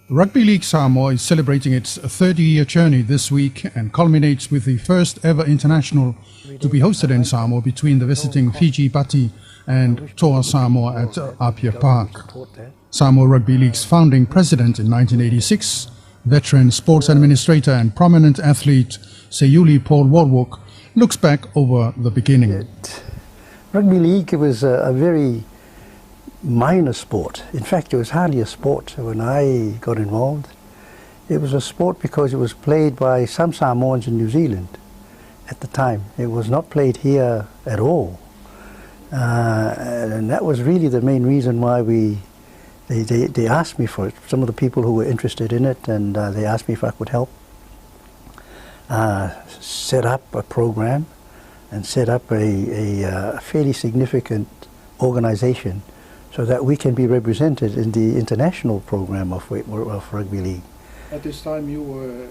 Rugby League Samoa is celebrating its 30-year journey this week and culminates with the first ever international to be hosted in Samoa between the visiting Fiji Bati and Toa Samoa at Apia Park. Samoa Rugby League's founding president in 1986, veteran sports administrator and prominent athlete Seiuli Wallwork looks back over the beginning. Rugby League was a very minor sport. In fact, it was hardly a sport when I got involved. It was a sport because it was played by some Samoans in New Zealand at the time. It was not played here at all. And that was really the main reason why they asked me for it. Some of the people who were interested in it, and they asked me if I could help set up a program and set up a fairly significant organization so that we can be represented in the international program of Rugby League. At this time you were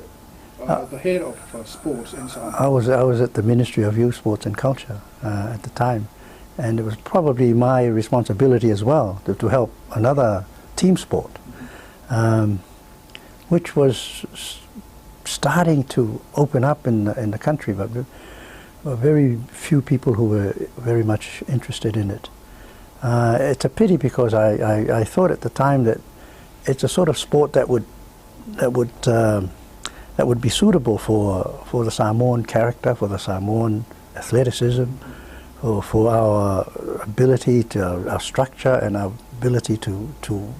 the head of sports in Samoa. I was at the Ministry of Youth, Sports and Culture at the time, and it was probably my responsibility as well to help another team sport, which was starting to open up in the country, but there were very few people who were very much interested in it. It's a pity because I thought at the time that it's a sort of sport that would be suitable for the Samoan character, for the Samoan athleticism, for our ability our structure and our ability to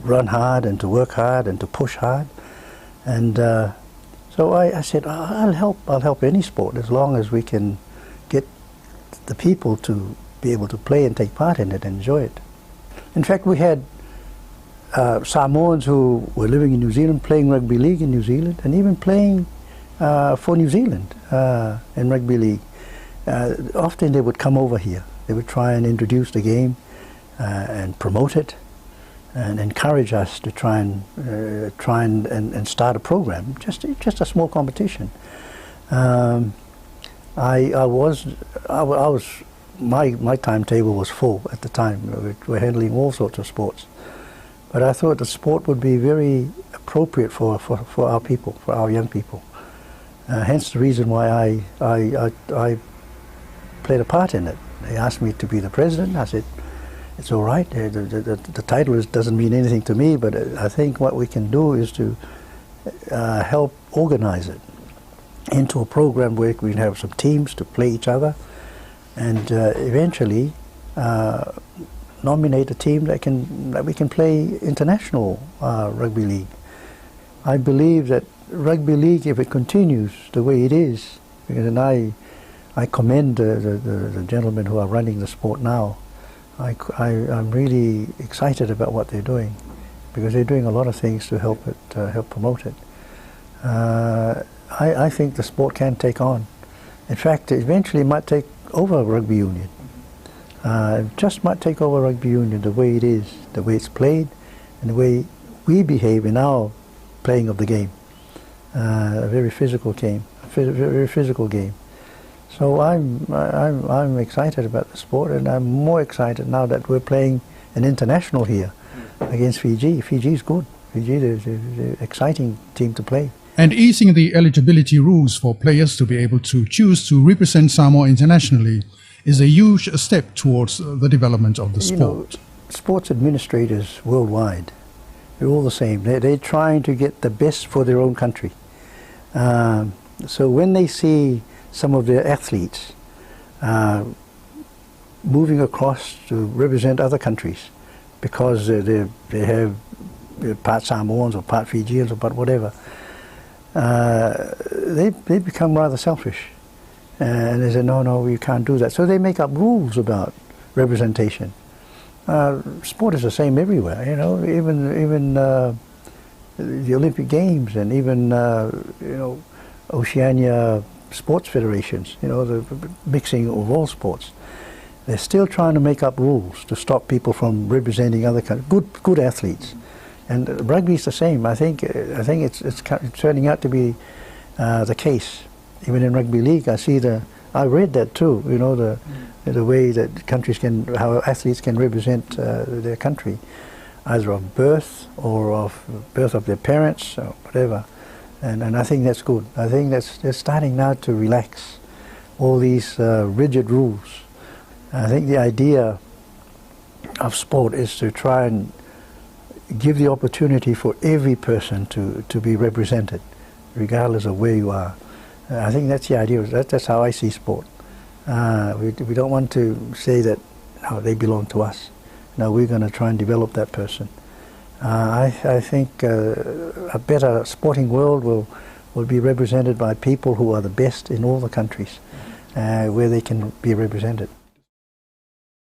run hard and to work hard and to push hard. And so I said, I'll help any sport as long as we can get the people to be able to play and take part in it and enjoy it. In fact, we had Samoans who were living in New Zealand playing rugby league in New Zealand, and even playing for New Zealand in rugby league. Often they would come over here. They would try and introduce the game and promote it and encourage us to try and start a program, just a small competition. My timetable was full at the time. We were handling all sorts of sports, but I thought the sport would be very appropriate for our people, for our young people. Hence the reason why I played a part in it. They asked me to be the president. I said, it's all right. The title doesn't mean anything to me, but I think what we can do is to help organize it into a program where we can have some teams to play each other, and eventually nominate a team that we can play international rugby league. I believe that rugby league, if it continues the way it is, and I commend the gentlemen who are running the sport now. I'm really excited about what they're doing, because they're doing a lot of things to help promote it. I think the sport can take on. In fact, eventually it might take over rugby union. Just might take over rugby union the way it is, the way it's played, and the way we behave in our playing of the game. A very physical game, very physical game. So I'm excited about the sport, and I'm more excited now that we're playing an international here against Fiji. Fiji's good. Fiji is an exciting team to play. And easing the eligibility rules for players to be able to choose to represent Samoa internationally is a huge step towards the development of the sport. You know, sports administrators worldwide, they're all the same. They're trying to get the best for their own country. So when they see some of their athletes moving across to represent other countries because they have part Samoans or part Fijians or part whatever, they become rather selfish, and they say, no, you can't do that. So they make up rules about representation. Sport is the same everywhere, you know. Even the Olympic Games, and even Oceania sports federations, you know, the mixing of all sports. They're still trying to make up rules to stop people from representing other countries, good athletes. And rugby is the same. I think it's turning out to be the case. Even in rugby league, I read that too. You know, the way that how athletes can represent their country. either of birth or of birth of their parents or whatever. And I think that's good. I think they're starting now to relax all these rigid rules. I think the idea of sport is to try and give the opportunity for every person to be represented, regardless of where you are. I think that's the idea. That's how I see sport. We don't want to say that they belong to us. No, we're going to try and develop that person. I think a better sporting world will be represented by people who are the best in all the countries where they can be represented.